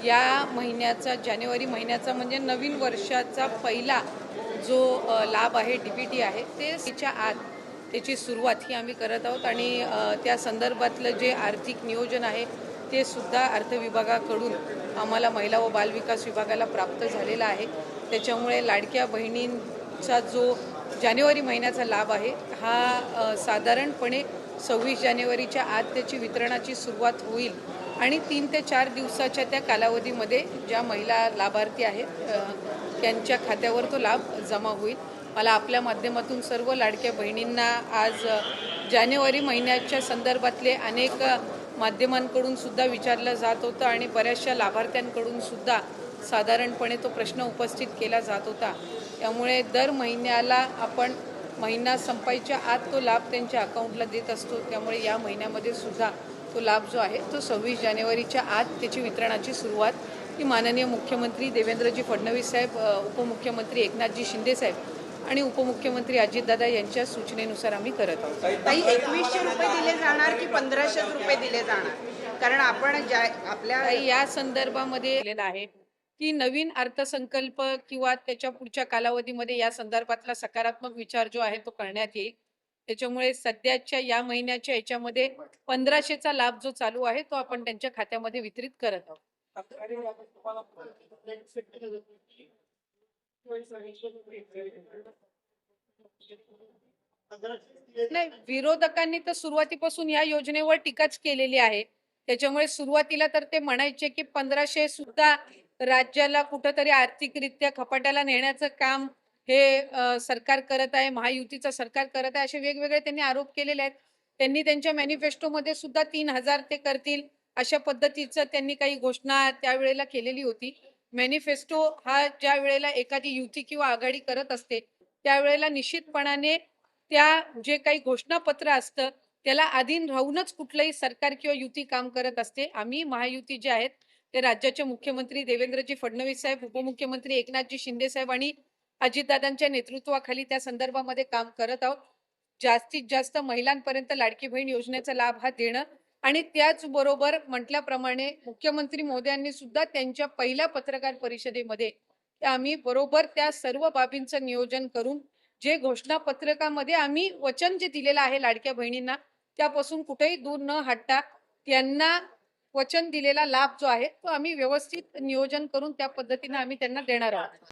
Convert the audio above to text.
या महिन्याचा जानेवारी महिन्याचा म्हणजे नवीन वर्षाचा पहिला जो लाभ आहे डीबीटी आहे ते त्याच्या आत त्याची सुरुवात ही आम्ही करत आहोत आणि त्या संदर्भातलं जे आर्थिक नियोजन आहे ते सुद्धा अर्थ विभागाकडून आम्हाला महिला व बालविकास विभागाला प्राप्त झालेला आहे। त्याच्यामुळे लाडक्या बहिणींचा जो जानेवारी महिन्याचा लाभ आहे हा साधारणपणे 26 जानेवारीच्या आत त्याची वितरणाची सुरुवात होईल आणि 3 ते 4 दिवसाच्या त्या कालावधीमध्ये ज्या महिला लाभार्थी आहेत त्यांच्या खात्यावर तो लाभ जमा होईल। मला आपल्या माध्यमातून सर्व लाडक्या बहिणींना आज जानेवारी महिन्याच्या संदर्भातले अनेक माध्यमांकडून सुद्धा विचारलं जात होतं आणि बऱ्याचशा लाभार्थ्यांकडून सुद्धा साधारणपणे तो प्रश्न उपस्थित केला जात होता। त्यामुळे दर महिन्याला आपण महिना संपायच्या आत तो लाभ त्यांच्या अकाउंटला देत असतो। त्यामुळे या महिन्यामध्ये सुद्धा तो लाभ जो आहे तो 26 जानेवारीच्या आत त्याची वितरणाची सुरुवात ही माननीय मुख्यमंत्री देवेंद्रजी फडणवीस साहेब, उपमुख्यमंत्री एकनाथजी शिंदे साहेब आणि उपमुख्यमंत्री अजितदादा यांच्या सूचनेनुसार आम्ही करत आहोत। ताई 2100 रुपये दिले जाणार की 1500 रुपये दिले जाणार? कारण आपण आपल्या या संदर्भामध्ये आहे की नवीन अर्थसंकल्प किंवा त्याच्या पुढच्या कालावधीमध्ये या संदर्भातला सकारात्मक विचार जो आहे तो करण्यात येईल। त्याच्यामुळे सध्याच्या या महिन्याच्या याच्यामध्ये 1500चा लाभ जो चालू आहे तो आपण त्यांच्या खात्यामध्ये वितरित करत आहोत। नाही, विरोधकांनी तर सुरुवातीपासून या योजनेवर टीकाच केलेली आहे। त्याच्यामुळे सुरुवातीला तर ते म्हणायचे की 1500 सुद्धा राज्याला कुठंतरी आर्थिकरित्या खपाट्याला नेण्याचं काम हे सरकार करत आहे, महायुतीचं सरकार करत आहे, असे वेगवेगळे त्यांनी आरोप केलेले आहेत। त्यांनी त्यांच्या मॅनिफेस्टोमध्ये सुद्धा 3000 ते करतील अशा पद्धतीचं त्यांनी काही घोषणा त्यावेळेला केलेली होती। मॅनिफेस्टो हा ज्या वेळेला एखादी युती किंवा आघाडी करत असते त्यावेळेला निश्चितपणाने त्या जे काही घोषणापत्र असतं त्याला अधीन राहूनच कुठलंही सरकार किंवा युती काम करत असते। आम्ही महायुती जे आहेत ते राज्याचे मुख्यमंत्री देवेंद्रजी फडणवीस साहेब, उपमुख्यमंत्री एकनाथजी शिंदे साहेब आणि अजितदादांच्या नेतृत्वाखाली त्या संदर्भामध्ये काम करत आहोत। जास्तीत जास्त महिलांपर्यंत लाडकी बहीण योजनेचा लाभ हा देणं आणि त्याचबरोबर म्हटल्याप्रमाणे मुख्यमंत्री महोदयांनी सुद्धा त्यांच्या पहिल्या पत्रकार परिषदेमध्ये आम्ही बरोबर त्या सर्व बाबींचं नियोजन करून जे घोषणापत्रकामध्ये आम्ही वचन जे दिलेलं आहे लाडक्या बहिणींना त्यापासून कुठेही दूर न हटता त्यांना वचन दिलेला लाभ जो आहे तो आम्ही व्यवस्थित नियोजन करून त्या पद्धतीने आम्ही त्यांना देणार आहोत।